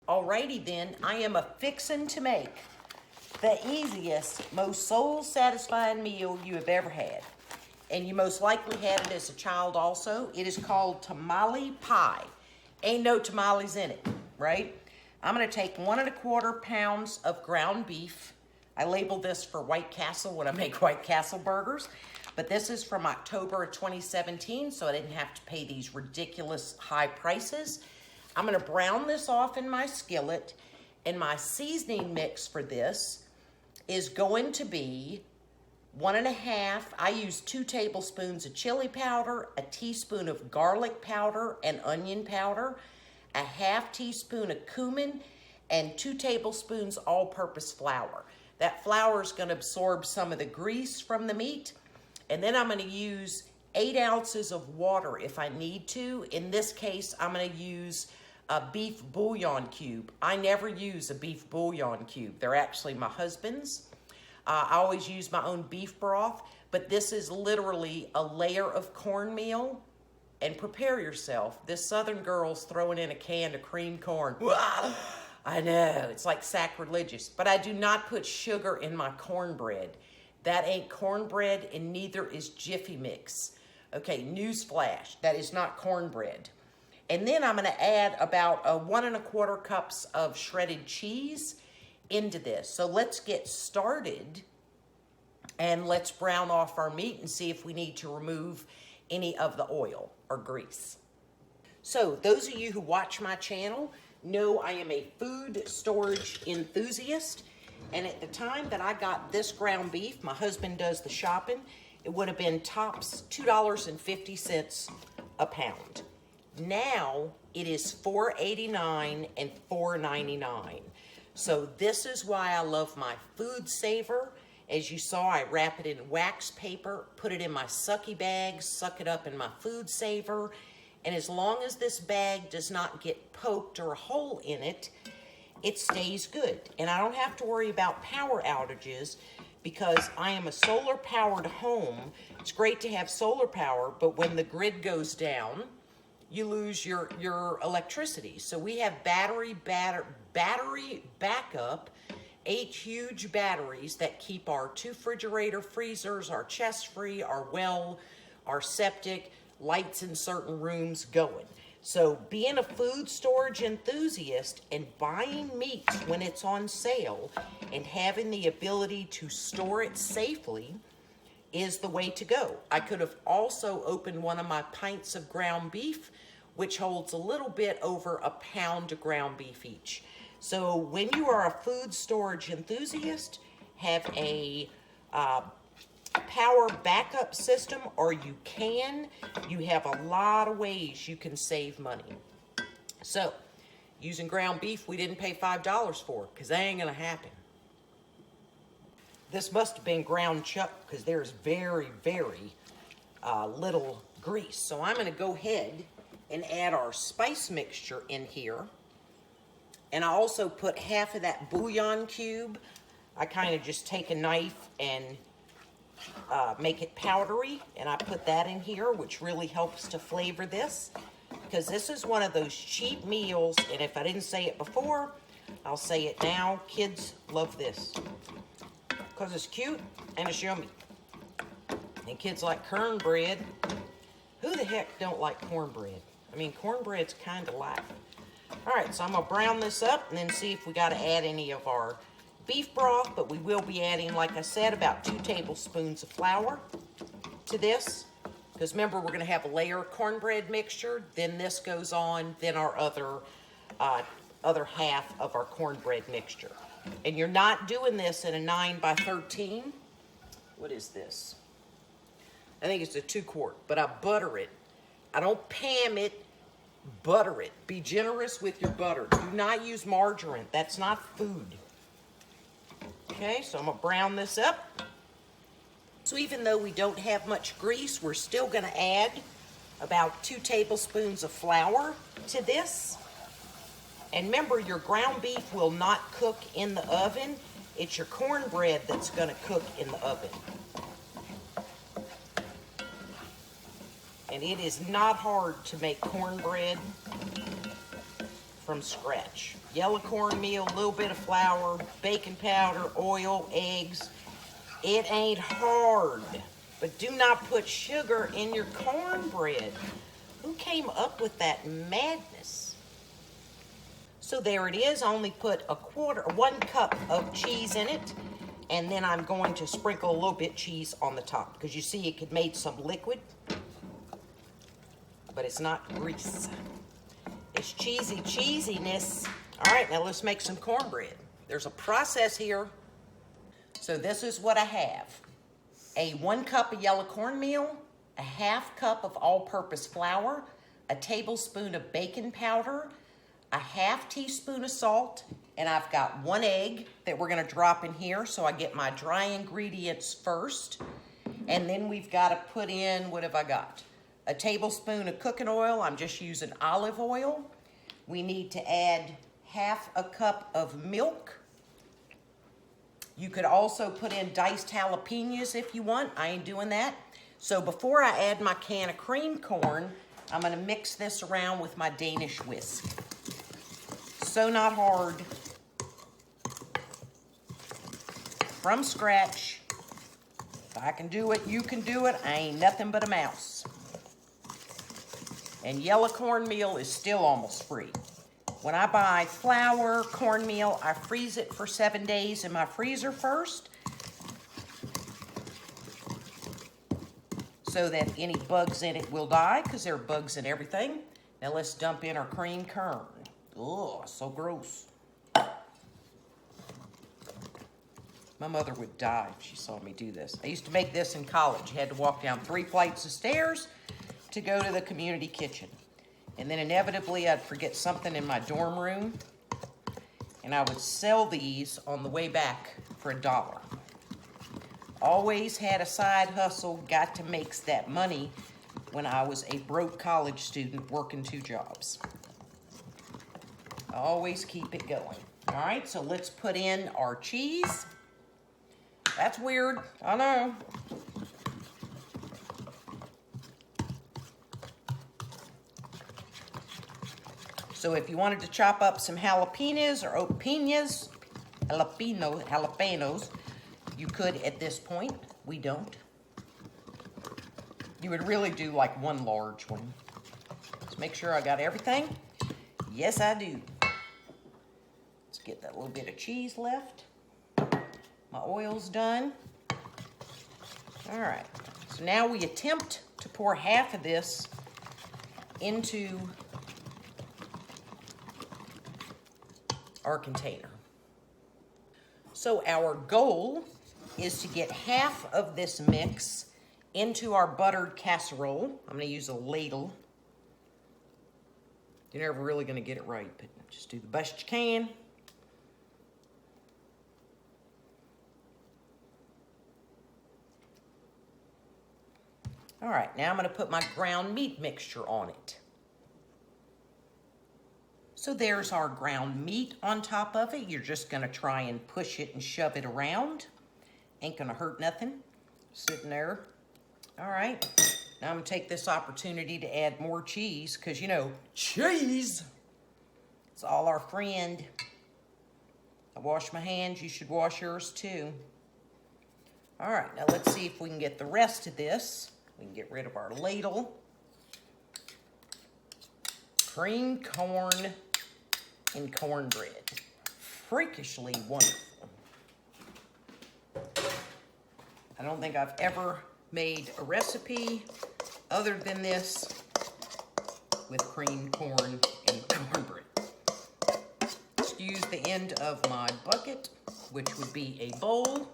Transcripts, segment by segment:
Alrighty then, I am a-fixin' to make the easiest, most soul-satisfying meal you have ever had. And you most likely had it as a child also. It is called Tamale Pie. Ain't no tamales in it, right? I'm gonna take 1 1/4 pounds of ground beef. I labeled this for White Castle when I make White Castle burgers. But this is from October of 2017, so I didn't have to pay these ridiculous high prices. I'm gonna brown this off in my skillet, and my seasoning mix for this is going to be 1 1/2. I use 2 tablespoons of chili powder, a teaspoon of garlic powder and onion powder, a 1/2 teaspoon of cumin, and 2 tablespoons all-purpose flour. That flour is gonna absorb some of the grease from the meat. And then I'm gonna use 8 ounces of water if I need to. In this case, I'm gonna use a beef bouillon cube. I never use a beef bouillon cube. They're actually my husband's. I always use my own beef broth, but this is literally a layer of cornmeal. And prepare yourself. This Southern girl's throwing in a can of cream corn. I know, it's like sacrilegious, but I do not put sugar in my cornbread. That ain't cornbread, and neither is Jiffy Mix. Okay, newsflash, that is not cornbread. And then I'm gonna add about 1 1/4 cups of shredded cheese into this. So let's get started, and let's brown off our meat and see if we need to remove any of the oil or grease. So those of you who watch my channel know I am a food storage enthusiast. And at the time that I got this ground beef, my husband does the shopping, it would have been tops $2.50 a pound. Now it is $4.89 and $4.99. So this is why I love my food saver. As you saw, I wrap it in wax paper, put it in my sucky bag, suck it up in my food saver. And as long as this bag does not get poked or a hole in it, it stays good. And I don't have to worry about power outages because I am a solar powered home. It's great to have solar power, but when the grid goes down, you lose your electricity. So we have battery backup, 8 huge batteries that keep our 2 refrigerator freezers, our chest free, our well, our septic, lights in certain rooms going. So being a food storage enthusiast and buying meat when it's on sale and having the ability to store it safely is the way to go. I could have also opened one of my pints of ground beef, which holds a little bit over a pound of ground beef each. So when you are a food storage enthusiast, have a power backup system, or you have a lot of ways you can save money. So using ground beef we didn't pay $5 for, because that ain't gonna happen. This must have been ground chuck because there's very, very little grease. So I'm gonna go ahead and add our spice mixture in here. And I also put 1/2 of that bouillon cube. I kind of just take a knife and make it powdery, and I put that in here, which really helps to flavor this, because this is one of those cheap meals, and if I didn't say it before, I'll say it now. Kids love this because it's cute and it's yummy. And kids like cornbread. Who the heck don't like cornbread? I mean, cornbread's kind of light. All right, so I'm gonna brown this up and then see if we gotta add any of our beef broth, but we will be adding, like I said, about 2 tablespoons of flour to this, because remember, we're gonna have a layer of cornbread mixture, then this goes on, then our other 1/2 of our cornbread mixture. And you're not doing this in a 9 by 13. What is this? I think it's a 2 quart, but I butter it. I don't Pam it, butter it. Be generous with your butter. Do not use margarine, that's not food. Okay, so I'm gonna brown this up. So even though we don't have much grease, we're still gonna add about 2 tablespoons of flour to this. And remember, your ground beef will not cook in the oven. It's your cornbread that's gonna cook in the oven. And it is not hard to make cornbread from scratch. Yellow cornmeal, a little bit of flour, baking powder, oil, eggs. It ain't hard, but do not put sugar in your cornbread. Who came up with that madness? So there it is. I only put 1 cup of cheese in it, and then I'm going to sprinkle a little bit cheese on the top because you see it made some liquid, but it's not grease. It's cheesy cheesiness. All right, now let's make some cornbread. There's a process here. So this is what I have. A 1 cup of yellow cornmeal, a 1/2 cup of all-purpose flour, a tablespoon of baking powder, a 1/2 teaspoon of salt, and I've got 1 egg that we're gonna drop in here so I get my dry ingredients first. And then we've gotta put in, what have I got? A tablespoon of cooking oil. I'm just using olive oil. We need to add 1/2 cup of milk. You could also put in diced jalapenos if you want. I ain't doing that. So before I add my can of cream corn, I'm gonna mix this around with my Danish whisk. So not hard. From scratch. If I can do it, you can do it. I ain't nothing but a mouse. And yellow cornmeal is still almost free. When I buy flour, cornmeal, I freeze it for 7 days in my freezer first, so that any bugs in it will die, because there are bugs in everything. Now let's dump in our cream corn. Oh, so gross. My mother would die if she saw me do this. I used to make this in college. You had to walk down 3 flights of stairs to go to the community kitchen. And then inevitably I'd forget something in my dorm room, and I would sell these on the way back for $1. Always had a side hustle, got to make that money when I was a broke college student working 2 jobs. Always keep it going. All right, so let's put in our cheese. That's weird, I know. So if you wanted to chop up some jalapenos or jalapenos, you could at this point. We don't. You would really do like 1 large one. Let's make sure I got everything. Yes, I do. Let's get that little bit of cheese left. My oil's done. All right, so now we attempt to pour 1/2 of this into our container. So our goal is to get 1/2 of this mix into our buttered casserole. I'm gonna use a ladle. You're never really gonna get it right, but just do the best you can. All right, now I'm gonna put my ground meat mixture on it. So there's our ground meat on top of it. You're just gonna try and push it and shove it around. Ain't gonna hurt nothing, sitting there. All right, now I'm gonna take this opportunity to add more cheese, because you know, cheese, it's all our friend. I wash my hands, you should wash yours too. All right, now let's see if we can get the rest of this. We can get rid of our ladle. Cream corn and cornbread. Freakishly wonderful. I don't think I've ever made a recipe other than this with cream corn and cornbread. Just use the end of my bucket, which would be a bowl,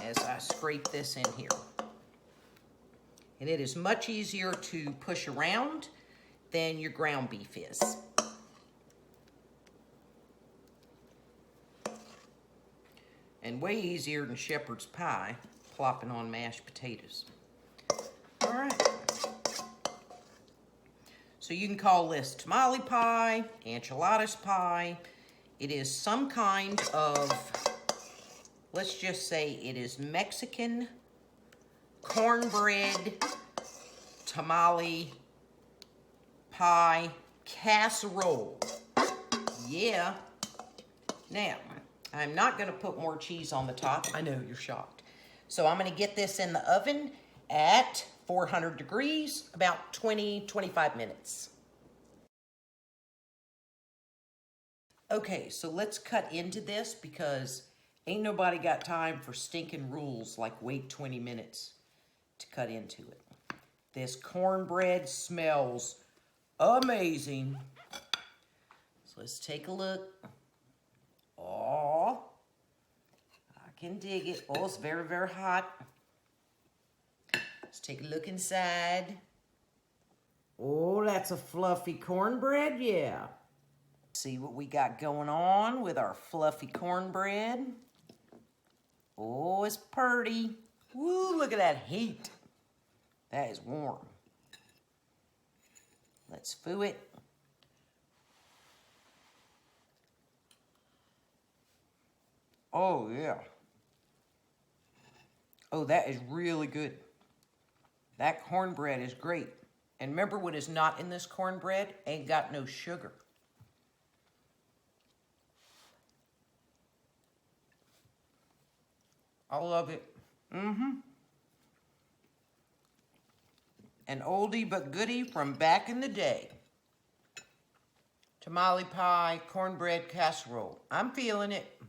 as I scrape this in here. And it is much easier to push around than your ground beef is. And way easier than shepherd's pie, plopping on mashed potatoes. All right. So you can call this tamale pie, enchiladas pie. It is some kind of, let's just say it is Mexican cornbread tamale pie casserole. Yeah. Now, I'm not gonna put more cheese on the top. I know, you're shocked. So I'm gonna get this in the oven at 400 degrees, about 20-25 minutes. Okay, so let's cut into this because ain't nobody got time for stinking rules like wait 20 minutes to cut into it. This cornbread smells amazing. So let's take a look. Oh, I can dig it. Oh, it's very, very hot. Let's take a look inside. Oh, that's a fluffy cornbread, yeah. See what we got going on with our fluffy cornbread. Oh, it's pretty. Woo, look at that heat. That is warm. Let's foo it. Oh, yeah. Oh, that is really good. That cornbread is great. And remember what is not in this cornbread? Ain't got no sugar. I love it. An oldie but goodie from back in the day. Tamale pie, cornbread casserole. I'm feeling it.